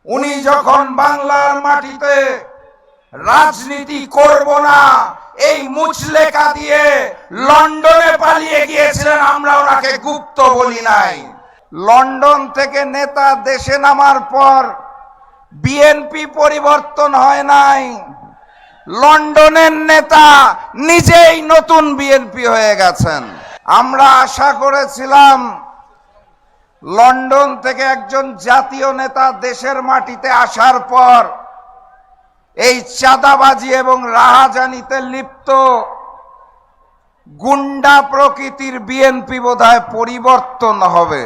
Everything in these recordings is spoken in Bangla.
উনি যখন বাংলার মাটিতে রাজনীতি করব না এই মুচলেকা দিয়ে লন্ডনে পালিয়ে গিয়েছিলেন, আমরা ওনাকে গুপ্ত বলি নাই। লন্ডন থেকে নেতা দেশে নামার পর বিএনপি পরিবর্তন হয় নাই, লন্ডনের নেতা নিজেই নতুন বিএনপি হয়ে গেছেন। আমরা আশা করেছিলাম লন্ডন থেকে একজন জাতীয় নেতা দেশের মাটিতে আসার পর এই চাঁদাবাজি এবং রাহাজানিতে লিপ্ত গুন্ডা প্রকৃতির বিএনপি বোধহয় পরিবর্তন হবে,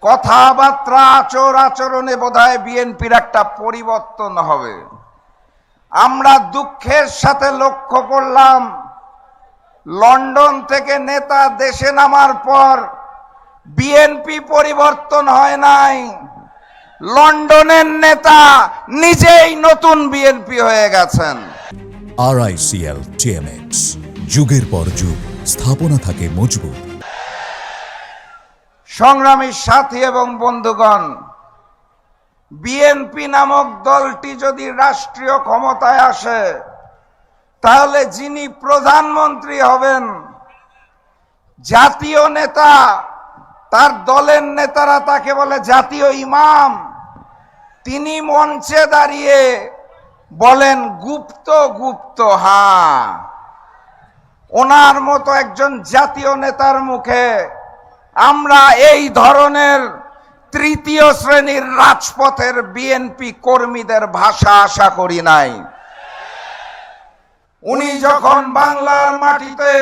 কথাবার্তা আচর আচরণে বোধহয় বিএনপির একটা পরিবর্তন হবে। আমরা দুঃখের সাথে লক্ষ্য করলাম লন্ডন থেকে নেতা দেশে নামার পর বিএনপি পরিবর্তন হয় নাই, লন্ডনের নেতা নিজেই নতুন বিএনপি হয়ে গেছেন। RICL TMX, যুগের পর যুগ স্থাপনা থাকে মজবুত। সংগ্রামী সাথী এবং বন্ধুগণ, বিএনপি নামক দলটি যদি রাষ্ট্রীয় ক্ষমতায় আসে তাহলে যিনি প্রধানমন্ত্রী হবেন জাতীয় নেতা, তার দলের নেতারা তাকে বলে জাতীয় ইমাম, তিনি মঞ্চে দাঁড়িয়ে বলেন গুপ্ত গুপ্ত। হ্যাঁ, ওনার মতো একজন জাতীয় নেতার মুখে আমরা এই ধরনের তৃতীয় শ্রেণীর রাজপথের বিএনপি কর্মীদের ভাষা আশা করি নাই। উনি যখন বাংলার মাটিতে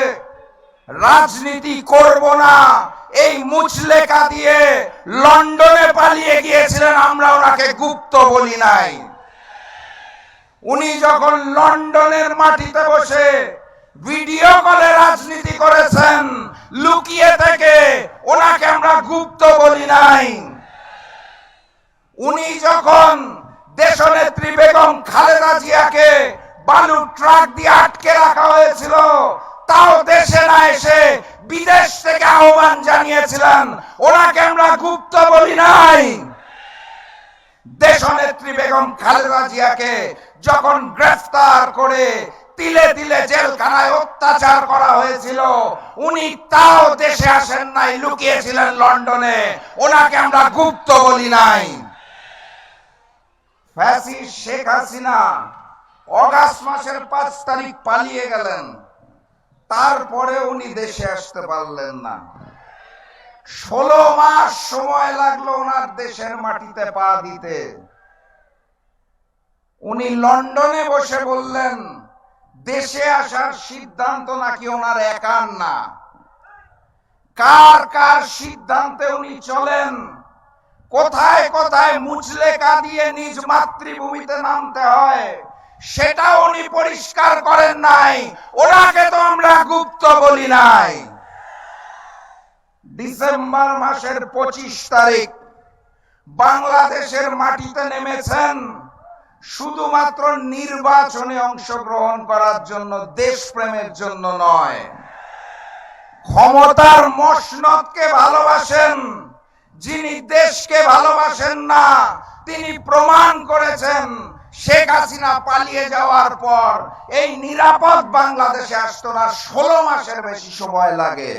রাজনীতি করব না এই মুচলেকা দিয়ে লন্ডনে পালিয়ে গিয়েছিলেন, আমরা ওনাকে গুপ্ত বলি নাই। উনি যখন লন্ডনের মাটিতে বসে ভিডিও কলে রাজনীতি করেছেন লুকিয়ে থেকে, ওনাকে আমরা গুপ্ত বলি নাই। উনি যখন দেশনেত্রী বেগম খালেদা জিয়াকে বালু ট্রাক দিয়ে আটকে রাখা হয়েছিল, তাও দেশে না এসে বিদেশ থেকে আহ্বান জানিয়েছিলেন, ওনাকে আমরা গুপ্ত বলি নাই। দেশনেত্রী বেগম খালেদা জিয়াকে যখন গ্রেফতার করে তিলে তিলে জেলখানায় অত্যাচার করা হয়েছিল, উনি তাও দেশে আসেন নাই, লুকিয়েছিলেন লন্ডনে, ওনাকে আমরা গুপ্ত বলি নাই। ফ্যাসিস্ট শেখ হাসিনা অগাস্ট মাসের 5 তারিখ পালিয়ে গেলেন, তারপরে উনি দেশে আসতে পারলেন না। 16 মাস সময় লাগলো ওনার দেশের মাটিতে পা দিতে। উনি লন্ডনে বসে বললেন দেশে আসার সিদ্ধান্ত নাকি ওনার একার না, কার কার সিদ্ধান্তে উনি চলেন, কোথায় কোথায় মুচলেকা দিয়ে নিজ মাতৃভূমিতে নামতে হয় সেটা উনি পরিষ্কার করেন নাই, ওনাকে তো আমরা গুপ্ত বলি নাই। ডিসেম্বর মাসের 25 তারিখ বাংলাদেশের মাটিতে নেমেছেন শুধুমাত্র নির্বাচনে অংশগ্রহণ করার জন্য, দেশপ্রেমের জন্য নয়। ক্ষমতার মসনদকে ভালোবাসেন, যিনি দেশকে ভালোবাসেন না তিনি প্রমাণ করেছেন। শেখ হাসিনা পালিয়ে যাওয়ার পর এই নিরাপদ বাংলাদেশে আসতো না, 16 মাসের বেশি সময় লাগে,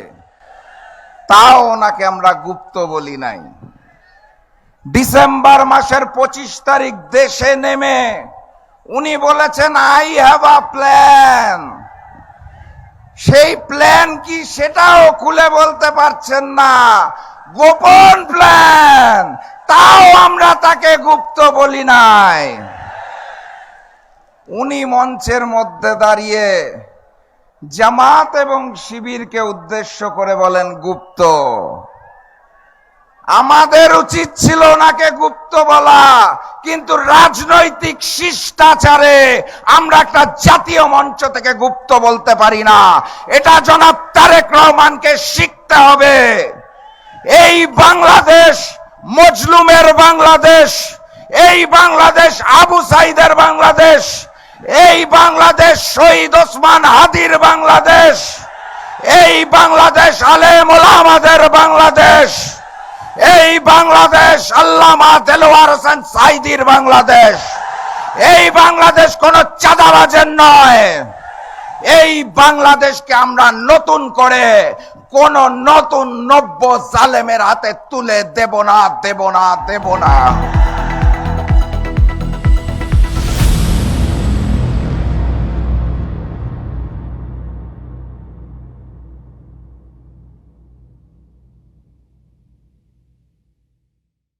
তাও ওনাকে আমরা গুপ্ত বলি নাই। ডিসেম্বর মাসের 25 তারিখ দেশে নেমে উনি বলেছেন আই হ্যাভ আ প্ল্যান। সেই প্ল্যান কি সেটাও খুলে বলতে পারছেন না, গোপন প্ল্যান, তাও আমরা তাকে গুপ্ত বলি নাই। উনি মঞ্চের মধ্যে দাঁড়িয়ে জামাত এবং শিবিরকে উদ্দেশ্য করে বলেন গুপ্ত। আমাদের উচিত ছিল ওনাকে গুপ্ত বলা, কিন্তু রাজনৈতিক শিষ্টাচারে আমরা একটা জাতীয় মঞ্চ থেকে গুপ্ত বলতে পারি না, এটা জনাব তারেক রহমানকে শিখতে হবে। এই বাংলাদেশ মজলুমের বাংলাদেশ, এই বাংলাদেশ আবু সাইদের বাংলাদেশ, এই বাংলাদেশ শহীদ ওসমান হাদির বাংলাদেশ, এই বাংলাদেশ আলেম ওলামাদের বাংলাদেশ, এই বাংলাদেশ আল্লামা দেলোয়ার হোসেন সাঈদীর বাংলাদেশ। এই বাংলাদেশ কোন চাঁদাবাজের নয়। এই বাংলাদেশকে আমরা নতুন করে কোন নতুন নব্য জালেমের হাতে তুলে দেব না, দেব না, দেব না।